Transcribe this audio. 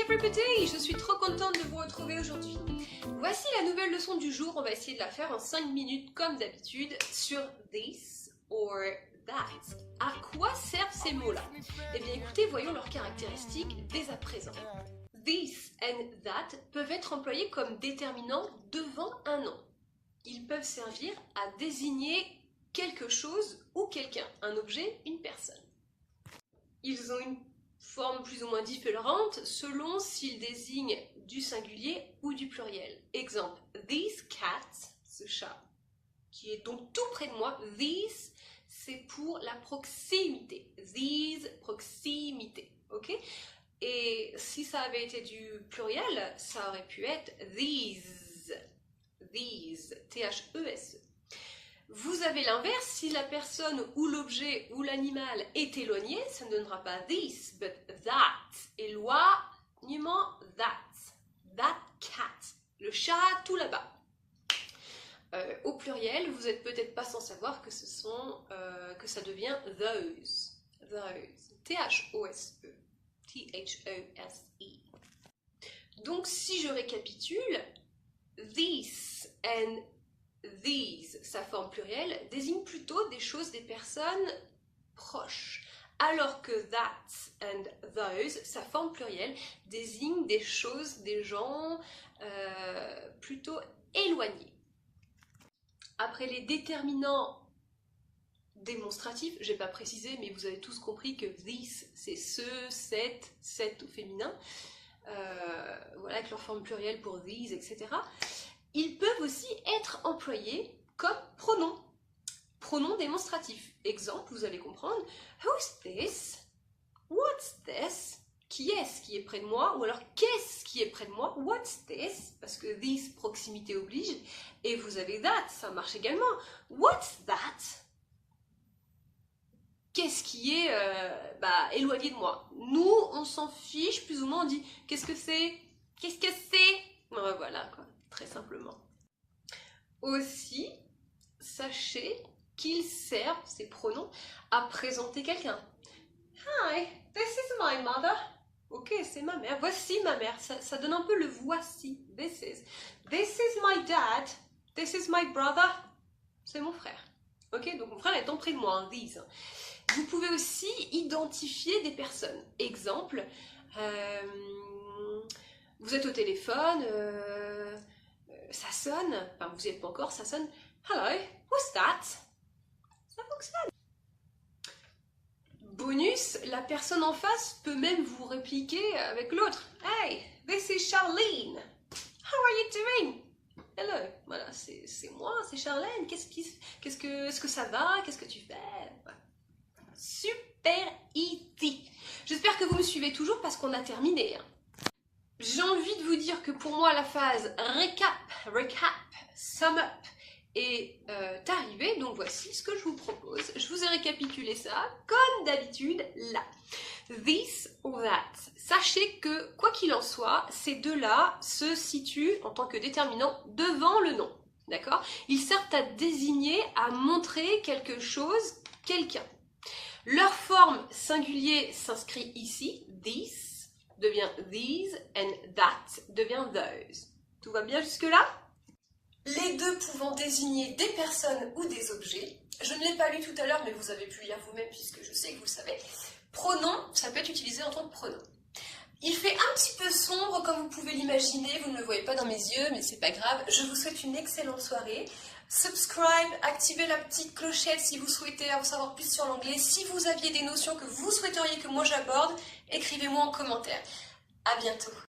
everybody! Je suis trop contente de vous retrouver aujourd'hui. Voici la nouvelle leçon du jour, on va essayer de la faire en 5 minutes comme d'habitude sur this or that. À quoi servent ces mots-là? Eh bien écoutez, voyons leurs caractéristiques dès à présent. This and that peuvent être employés comme déterminants devant un nom. Ils peuvent servir à désigner quelque chose ou quelqu'un, un objet, une personne. Ils ont une forme plus ou moins différente selon s'ils désignent du singulier ou du pluriel. Exemple, these cats, ce chat, qui est donc tout près de moi. These, c'est pour la proximité. These, proximité, ok? Et si ça avait été du pluriel, ça aurait pu être these, T-H-E-S-E. Vous avez l'inverse, si la personne ou l'objet ou l'animal est éloigné, ça ne donnera pas this, but that. Éloignement, that cat. Le chat tout là-bas. Au pluriel, vous n'êtes peut-être pas sans savoir que que ça devient those. T-H-O-S-E. T-H-O-S-E. Donc si je récapitule, this and these, sa forme plurielle, désigne plutôt des choses, des personnes proches. Alors que that and those, sa forme plurielle, désigne des choses, des gens plutôt éloignés. Après les déterminants démonstratifs, je n'ai pas précisé, mais vous avez tous compris que this, c'est ce, cette au féminin, voilà, avec leur forme plurielle pour these, etc. Ils peuvent aussi être employés comme pronoms. Pronoms démonstratifs. Exemple, vous allez comprendre. Who's this? What's this? Qui est-ce qui est près de moi? Ou alors, qu'est-ce qui est près de moi? What's this? Parce que this, proximité oblige. Et vous avez that, ça marche également. What's that? Qu'est-ce qui est éloigné de moi? Nous, on s'en fiche, plus ou moins, on dit qu'est-ce que c'est? Qu'est-ce que c'est? Voilà, quoi. Très simplement. Aussi, sachez qu'ils servent, ces pronoms, à présenter quelqu'un. Hi, this is my mother. Ok, c'est ma mère. Voici ma mère. Ça donne un peu le voici. This is my dad. This is my brother. C'est mon frère. Ok, donc mon frère étant près de moi, hein, these. Vous pouvez aussi identifier des personnes. Exemple, vous êtes au téléphone, ça sonne, enfin vous n'y êtes pas encore, ça sonne. Hello, who's that? Ça fonctionne. Bonus, la personne en face peut même vous répliquer avec l'autre. Hey, this is Charlene. How are you doing? Hello, voilà, c'est moi, c'est Charlene. Est-ce que ça va? Qu'est-ce que tu fais? Voilà. Super easy. J'espère que vous me suivez toujours parce qu'on a terminé. J'ai envie de vous dire que pour moi la phase recap, sum up est arrivée, donc voici ce que je vous propose. Je vous ai récapitulé ça comme d'habitude là. This or that. Sachez que quoi qu'il en soit, ces deux-là se situent en tant que déterminant devant le nom. D'accord? Ils servent à désigner, à montrer quelque chose, quelqu'un. Leur forme singulier s'inscrit ici, this devient these and that devient those. Tout va bien jusque-là? Les deux pouvant désigner des personnes ou des objets. Je ne l'ai pas lu tout à l'heure, mais vous avez pu lire vous-même puisque je sais que vous le savez. Pronom, ça peut être utilisé en tant que pronom. Il fait un petit peu sombre comme vous pouvez l'imaginer, vous ne le voyez pas dans mes yeux, mais c'est pas grave. Je vous souhaite une excellente soirée. Subscribe, activez la petite clochette si vous souhaitez en savoir plus sur l'anglais. Si vous aviez des notions que vous souhaiteriez que moi j'aborde, écrivez-moi en commentaire. À bientôt.